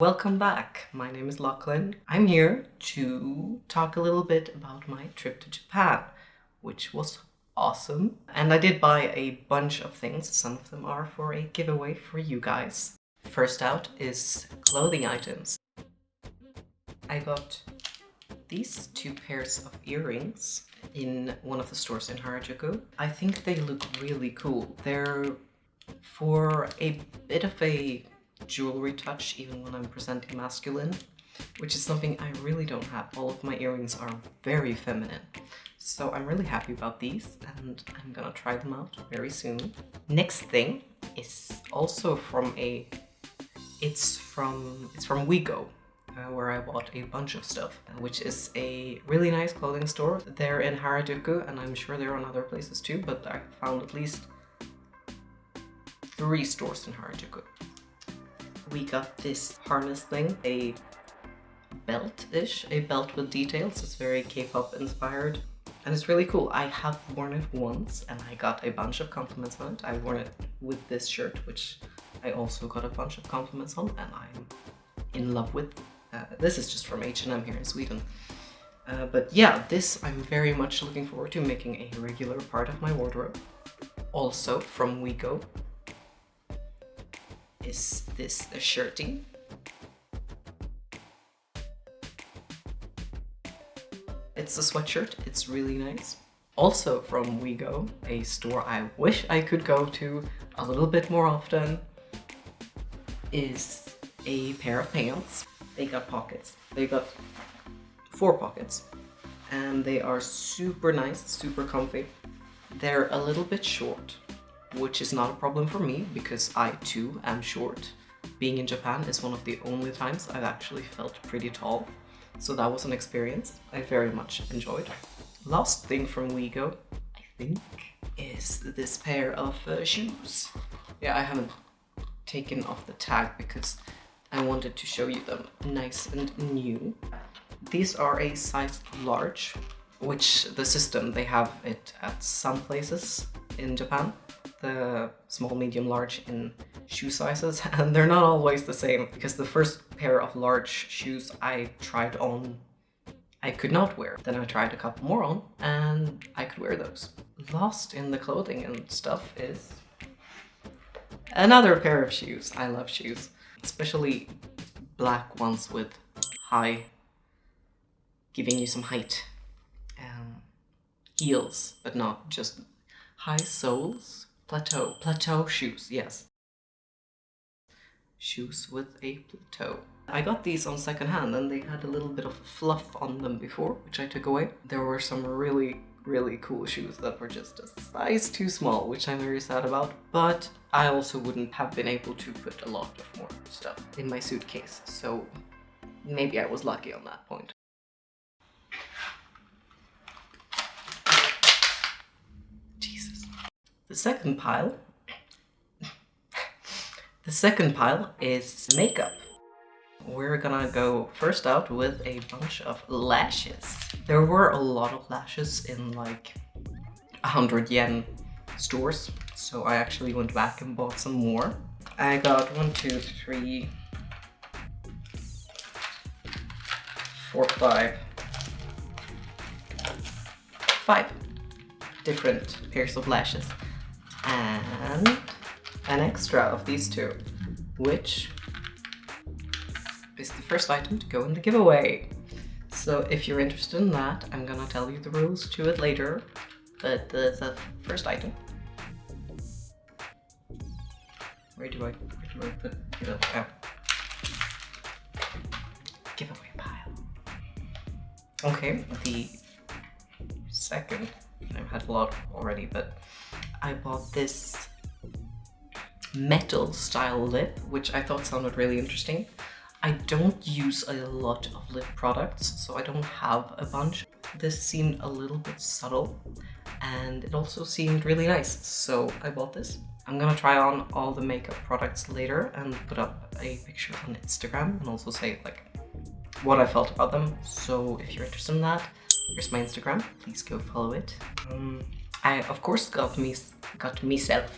Welcome back. My name is Lachlan. I'm here to talk a little bit about my trip to Japan, which was awesome. And I did buy a bunch of things. Some of them are for a giveaway for you guys. First out is clothing items. I got these two pairs of earrings in one of the stores in Harajuku. I think they look really cool. They're for a bit of a jewelry touch even when I'm presenting masculine, which is something I really don't have. All of my earrings are very feminine. So I'm really happy about these and I'm gonna try them out very soon. Next thing is also from it's from WeGo, where I bought a bunch of stuff, which is a really nice clothing store. They're in Harajuku and I'm sure they're on other places too, but I found at least 3 stores in Harajuku. We got this harness thing, a belt-ish, a belt with details. It's very K-pop inspired and it's really cool. I have worn it once and I got a bunch of compliments on it. I wore it with this shirt, which I also got a bunch of compliments on and I'm in love with. This is just from H&M here in Sweden. But yeah, this I'm very much looking forward to making a regular part of my wardrobe. Also from WeGo is this a shirting. It's a sweatshirt, it's really nice. Also from WeGo, a store I wish I could go to a little bit more often, is a pair of pants. They got pockets. They got 4 pockets and they are super nice, super comfy. They're a little bit short, which is not a problem for me because I too am short. Being in Japan is one of the only times I've actually felt pretty tall. So that was an experience I very much enjoyed. Last thing from WeGo, I think, is this pair of shoes. Yeah, I haven't taken off the tag because I wanted to show you them nice and new. These are a size large, which the system, they have it at some places in Japan. The small, medium, large in shoe sizes, and they're not always the same because the first pair of large shoes I tried on, I could not wear. Then I tried a couple more on and I could wear those. Lost in the clothing and stuff is another pair of shoes. I love shoes, especially black ones with high, giving you some height. Heels, but not just high soles. Plateau shoes, yes. Shoes with a plateau. I got these on secondhand and they had a little bit of fluff on them before, which I took away. There were some really cool shoes that were just a size too small, which I'm very sad about. But I also wouldn't have been able to put a lot of more stuff in my suitcase, so maybe I was lucky on that point. The second pile is makeup. We're gonna go first out with a bunch of lashes. There were a lot of lashes in like 100 yen stores, so I actually went back and bought some more. I got 1, 2, 3, 4, 5 different pairs of lashes. And an extra of these 2, which is the first item to go in the giveaway. So if you're interested in that, I'm gonna tell you the rules to it later, but the first item. Where do I put it? Oh. Giveaway pile. Okay, the second, I've had a lot already, but I bought this metal style lip, which I thought sounded really interesting. I don't use a lot of lip products, so I don't have a bunch. This seemed a little bit subtle and it also seemed really nice, so I bought this. I'm gonna try on all the makeup products later and put up a picture on Instagram and also say like what I felt about them. So if you're interested in that, here's my Instagram, please go follow it. I of course got myself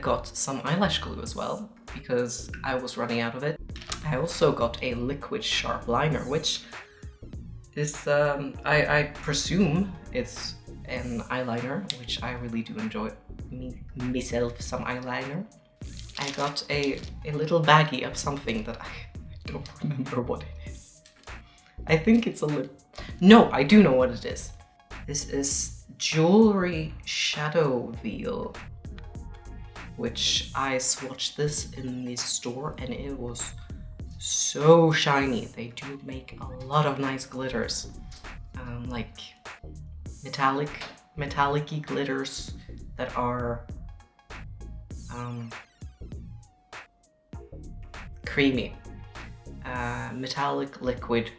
got some eyelash glue as well. because I was running out of it. I also got a liquid sharp liner, which is, I presume it's an eyeliner, which I really do enjoy myself some eyeliner. I got a little baggie of something that I don't remember what it is. I think it's a lip. No, I do know what it is. This is Jewelry Shadow Veil, which I swatched this in the store and it was so shiny. They do make a lot of nice glitters, like metallic-y glitters that are creamy, metallic liquid,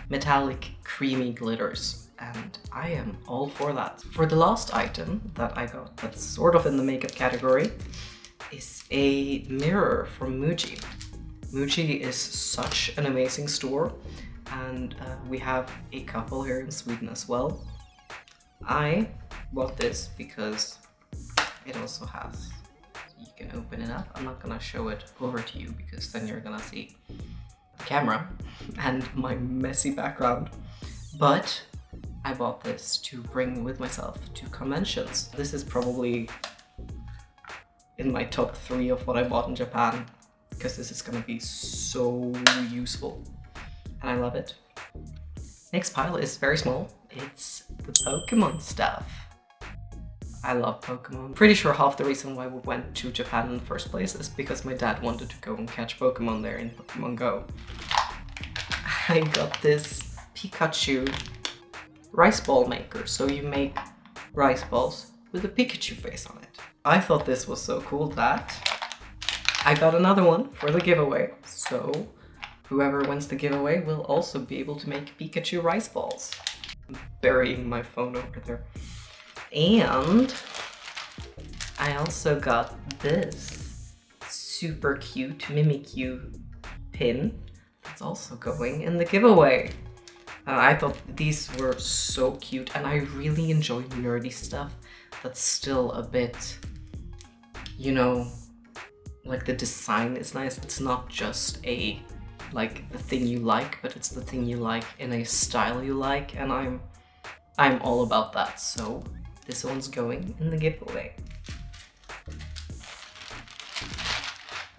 metallic creamy glitters, and I am all for that. For the last item that I got that's sort of in the makeup category is a mirror from Muji. Muji is such an amazing store, and we have a couple here in Sweden as well. I bought this because it also has, you can open it up. I'm not gonna show it over to you because then you're gonna see the camera and my messy background. But I bought this to bring with myself to conventions. This is probably in my top 3 of what I bought in Japan, because this is gonna be so useful and I love it. Next pile is very small. It's the Pokemon stuff. I love Pokemon. Pretty sure half the reason why we went to Japan in the first place is because my dad wanted to go and catch Pokemon there in Pokemon Go. I got this Pikachu rice ball maker. So you make rice balls with a Pikachu face on it. I thought this was so cool that I got another one for the giveaway. So whoever wins the giveaway will also be able to make Pikachu rice balls. I'm burying my phone over there. And I also got this super cute Mimikyu pin that's also going in the giveaway. I thought these were so cute, and I really enjoy nerdy stuff that's still a bit, you know, like the design is nice. It's not just like the thing you like, but it's the thing you like in a style you like, and I'm all about that. So this one's going in the giveaway.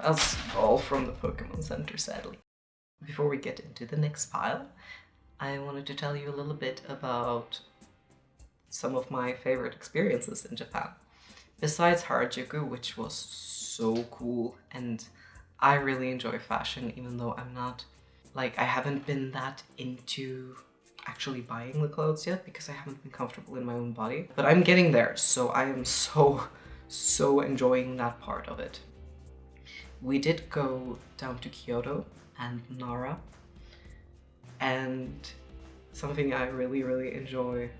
That's all from the Pokemon Center, sadly. Before we get into the next pile, I wanted to tell you a little bit about some of my favorite experiences in Japan. Besides Harajuku, which was so cool, and I really enjoy fashion, even though I'm not, like, I haven't been that into actually buying the clothes yet because I haven't been comfortable in my own body. But I'm getting there, so I am so enjoying that part of it. We did go down to Kyoto and Nara, and something I really enjoy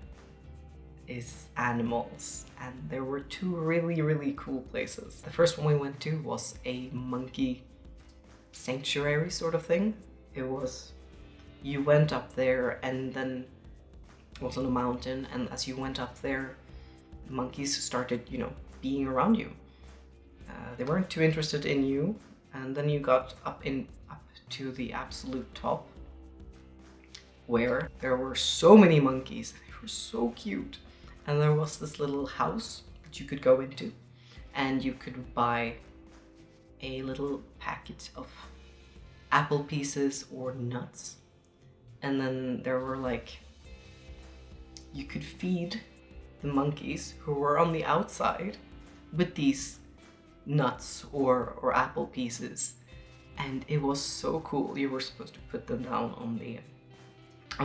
is animals, and there were 2 really cool places. The first one we went to was a monkey sanctuary sort of thing. It was, you went up there and then it was on a mountain, and as you went up there, monkeys started, you know, being around you. They weren't too interested in you, and then you got up to the absolute top, where there were so many monkeys. They were so cute, and there was this little house that you could go into, and you could buy a little packet of apple pieces or nuts, and then there were like, you could feed the monkeys who were on the outside with these nuts or apple pieces, and it was so cool. You were supposed to put them down on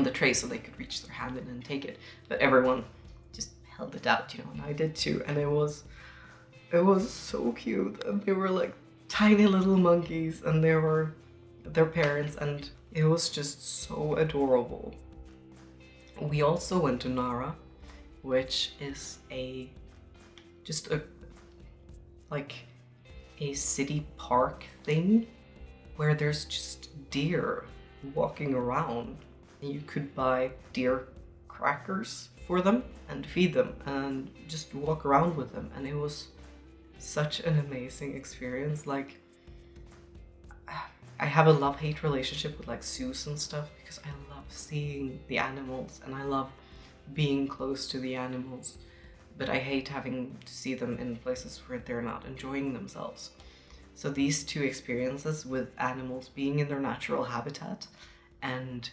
the tray so they could reach their hand in and take it, but everyone just held it out, you know, and I did too, and it was so cute, and they were like tiny little monkeys, and there were their parents, and it was just so adorable. We also went to Nara, which is just like a city park thing where there's just deer walking around. You could buy deer crackers for them and feed them and just walk around with them, and it was such an amazing experience. Like, I have a love-hate relationship with like zoos and stuff because I love seeing the animals and I love being close to the animals, but I hate having to see them in places where they're not enjoying themselves. So these two experiences with animals being in their natural habitat and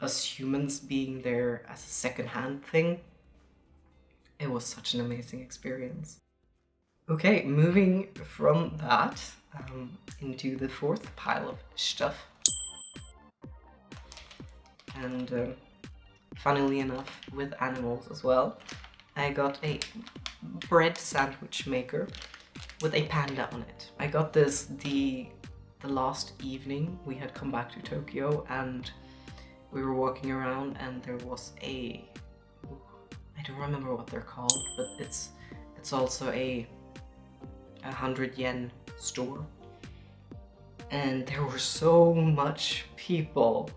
us humans being there as a secondhand thing, it was such an amazing experience. Okay, moving from that into the fourth pile of stuff. And funnily enough, with animals as well, I got a bread sandwich maker with a panda on it. I got this the last evening we had come back to Tokyo, and we were walking around and there was I don't remember what they're called, but it's also a 100 yen store, and there were so much people,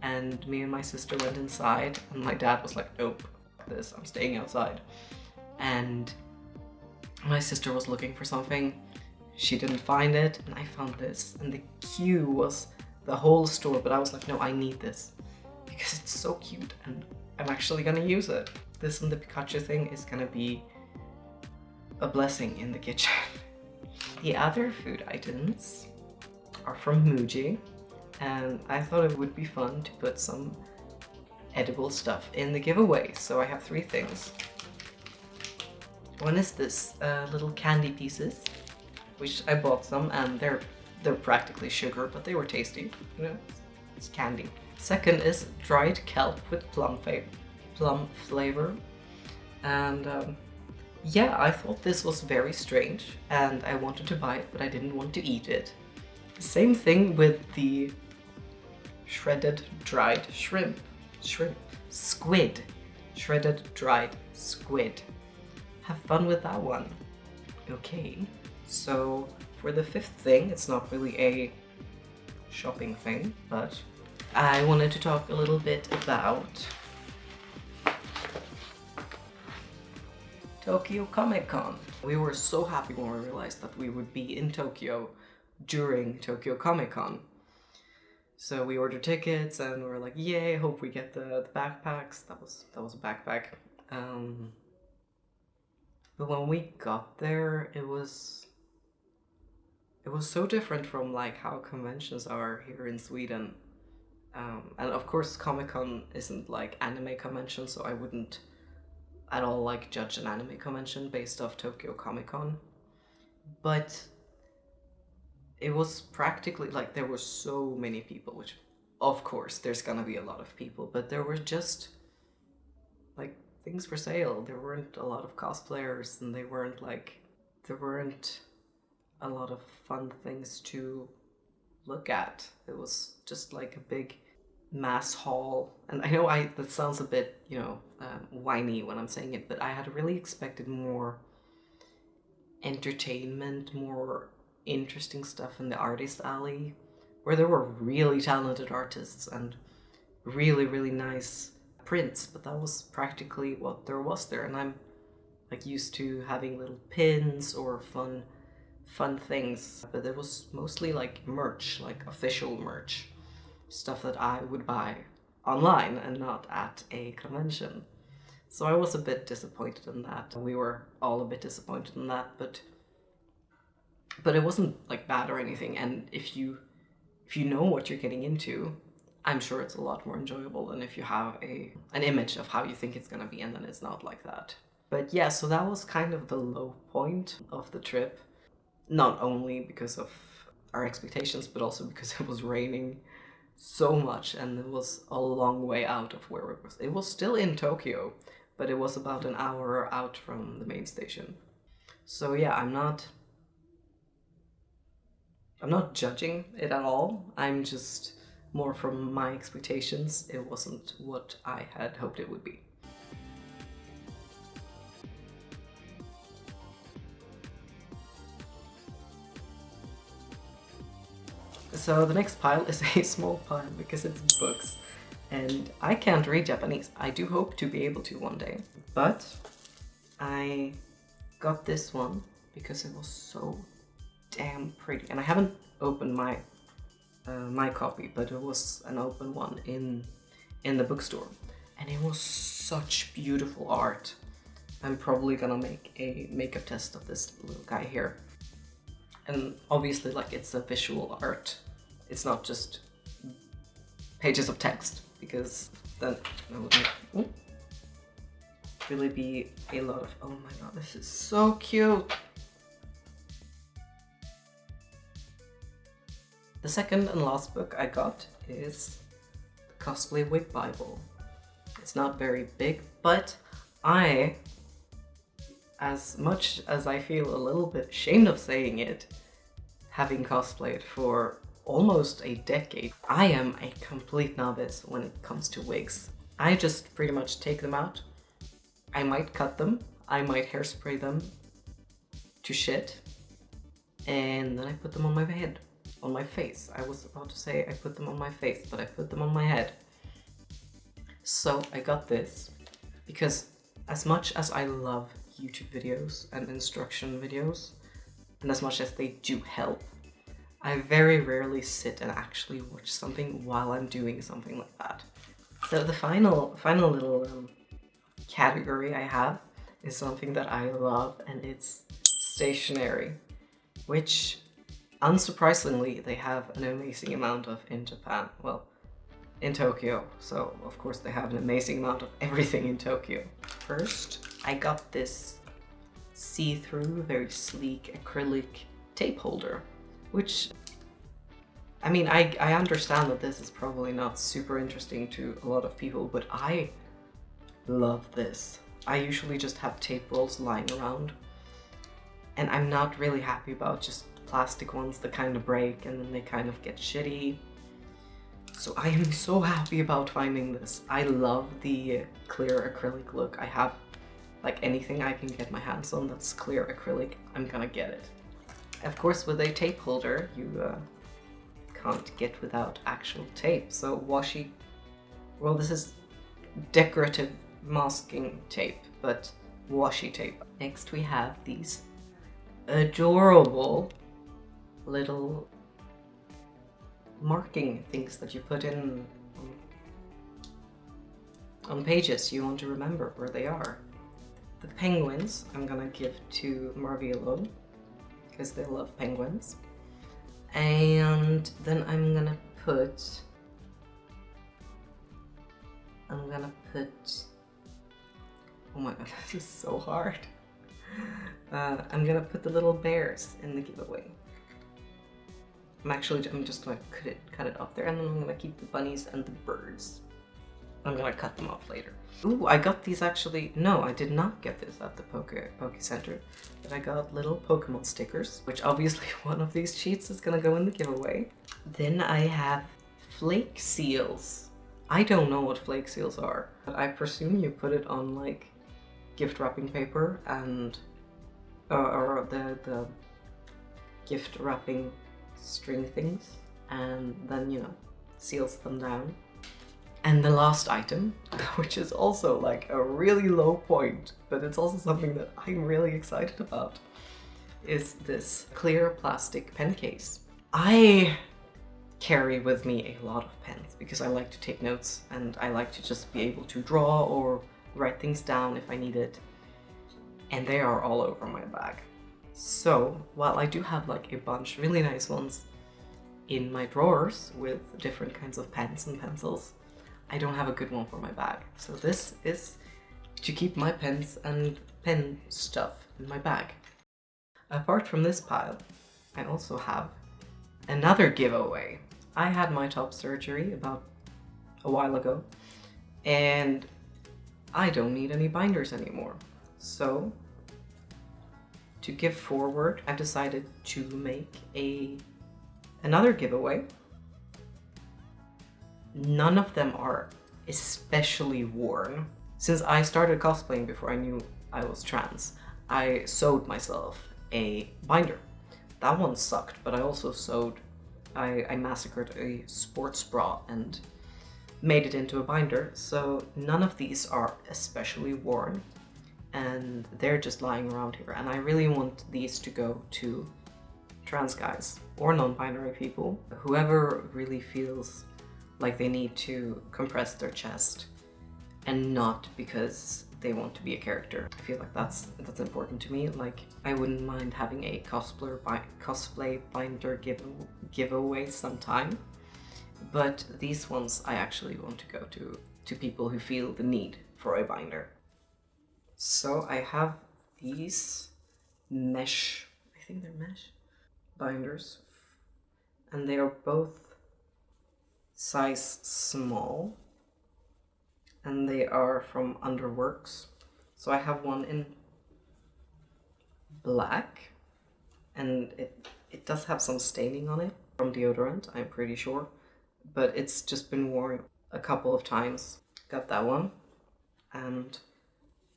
and me and my sister went inside and my dad was like, nope, fuck this, I'm staying outside. And my sister was looking for something, she didn't find it, and I found this, and the queue was the whole store, but I was like, no, I need this because it's so cute and I'm actually gonna use it. This and the Pikachu thing is gonna be a blessing in the kitchen. The other food items are from Muji, and I thought it would be fun to put some edible stuff in the giveaway. So I have 3 things. One is this little candy pieces, which I bought some, and they're practically sugar, but they were tasty. You know, it's candy. Second is dried kelp with plum flavor, and yeah, I thought this was very strange and I wanted to buy it, but I didn't want to eat it. Same thing with the shredded dried squid. Shredded dried squid. Have fun with that one. Okay, so for the 5th thing, it's not really a shopping thing, but I wanted to talk a little bit about Tokyo Comic Con. We were so happy when we realized that we would be in Tokyo during Tokyo Comic Con. So we ordered tickets and we were like, yay, hope we get the backpacks. That was a backpack. But when we got there, it was so different from like how conventions are here in Sweden. And of course, Comic-Con isn't like anime convention, so I wouldn't at all like judge an anime convention based off Tokyo Comic-Con. But it was practically like there were so many people, which of course there's gonna be a lot of people, but there were just like things for sale. There weren't a lot of cosplayers, and there weren't a lot of fun things to look at. It was just like a big mass hall, and I know that sounds a bit, you know, whiny when I'm saying it, but I had really expected more entertainment, more interesting stuff in the artist alley, where there were really talented artists and really, really nice prints, but that was practically what there was there, and I'm like used to having little pins or fun things, but it was mostly like merch, like official merch, stuff that I would buy online and not at a convention. So I was a bit disappointed in that. We were all a bit disappointed in that, but it wasn't like bad or anything. And if you know what you're getting into, I'm sure it's a lot more enjoyable than if you have an image of how you think it's gonna be and then it's not like that. But yeah, so that was kind of the low point of the trip. Not only because of our expectations, but also because it was raining so much and it was a long way out of where it was. It was still in Tokyo, but it was about an hour out from the main station. So yeah, I'm not judging it at all. I'm just more from my expectations. It wasn't what I had hoped it would be. So the next pile is a small pile because it's books, and I can't read Japanese. I do hope to be able to one day, but I got this one because it was so damn pretty. And I haven't opened my my copy, but it was an open one in the bookstore, and it was such beautiful art. I'm probably gonna make a makeup test of this little guy here. And obviously, like, it's a visual art. It's not just pages of text, because then it would really be a lot of, oh my god, this is so cute. The second and last book I got is the Cosplay Wig Bible. It's not very big, but as much as I feel a little bit ashamed of saying it, having cosplayed for almost a decade, I am a complete novice when it comes to wigs. I just pretty much take them out. I might cut them, I might hairspray them to shit, and then I put them on my head, on my face. I was about to say I put them on my face, but I put them on my head. So I got this because as much as I love YouTube videos and instruction videos, and as much as they do help, I very rarely sit and actually watch something while I'm doing something like that. So the final little category I have is something that I love, and it's stationery, which unsurprisingly they have an amazing amount of in Japan. Well, in Tokyo, so of course they have an amazing amount of everything in Tokyo. First, I got this see-through, very sleek acrylic tape holder, which, I mean, I understand that this is probably not super interesting to a lot of people, but I love this. I usually just have tape rolls lying around, and I'm not really happy about just plastic ones that kind of break and then they kind of get shitty. So I am so happy about finding this. I love the clear acrylic look. I have, like, anything I can get my hands on that's clear acrylic, I'm gonna get it. Of course, with a tape holder, you can't get without actual tape. So washi, well, this is decorative masking tape, but washi tape. Next we have these adorable little marking things that you put in on pages you want to remember where they are. The penguins I'm gonna give to Marvilo because they love penguins. And then I'm gonna put oh my god, this is so hard. I'm gonna put the little bears in the giveaway. I'm just gonna cut it off there, and then I'm gonna keep the bunnies and the birds. I'm gonna cut them off later. Ooh, I got these actually. No, I did not get this at the Poke Center, but I got little Pokemon stickers, which obviously one of these sheets is gonna go in the giveaway. Then I have flake seals. I don't know what flake seals are, but I presume you put it on like gift wrapping paper and or the gift wrapping string things, and then, you know, seals them down. And the last item, which is also like a really low point, but it's also something that I'm really excited about, is this clear plastic pen case. I carry with me a lot of pens because I like to take notes and I like to just be able to draw or write things down if I need it. And they are all over my bag. So while I do have like a bunch really nice ones in my drawers with different kinds of pens and pencils, I don't have a good one for my bag. So this is to keep my pens and pen stuff in my bag. Apart from this pile, I also have another giveaway. I had my top surgery about a while ago, and I don't need any binders anymore. So to give forward, I've decided to make another giveaway. None of them are especially worn. Since I started cosplaying before I knew I was trans, I sewed myself a binder. That one sucked, but I also I massacred a sports bra and made it into a binder, so none of these are especially worn. and they're just lying around here. And I really want these to go to trans guys or non-binary people, whoever really feels like they need to compress their chest, and not because they want to be a character. I feel like that's important to me. Like, I wouldn't mind having a cosplay binder giveaway sometime, but these ones I actually want to go to people who feel the need for a binder. So I have these mesh, I think they're mesh binders, and they are both size small, and they are from Underworks. So I have one in black, and it does have some staining on it from deodorant, I'm pretty sure, but it's just been worn a couple of times. Got that one, and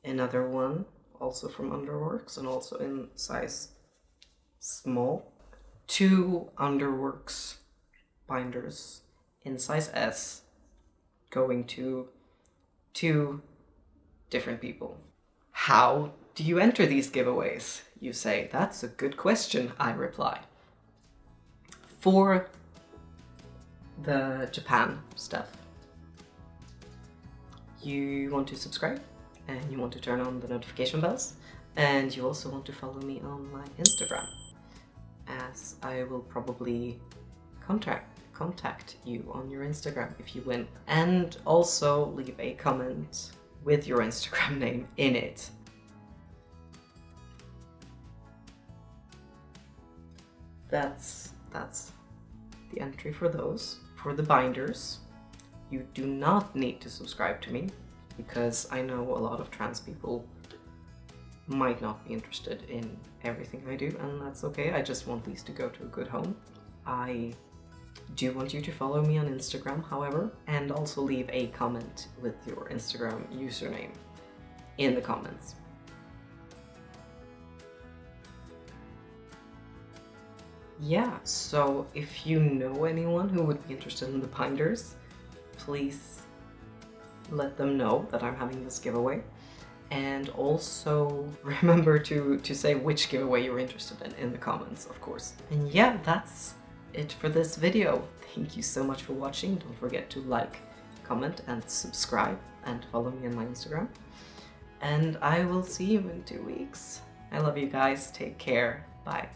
another one also from Underworks, and also in size small. 2 Underworks binders in size S going to 2 different people. How do you enter these giveaways? You say, that's a good question, I reply. For the Japan stuff, you want to subscribe, and you want to turn on the notification bells, and you also want to follow me on my Instagram, as I will probably contact you on your Instagram if you win, and also leave a comment with your Instagram name in it. That's the entry for those. For the binders, you do not need to subscribe to me, because I know a lot of trans people might not be interested in everything I do, and that's okay. I just want these to go to a good home. I do want you to follow me on Instagram, however, and also leave a comment with your Instagram username in the comments. Yeah, so if you know anyone who would be interested in the binders, please let them know that I'm having this giveaway. And also remember to say which giveaway you're interested in the comments, of course. And yeah, that's it for this video. Thank you so much for watching. Don't forget to like, comment, and subscribe, and follow me on my Instagram. And I will see you in 2 weeks. I love you guys. Take care. Bye.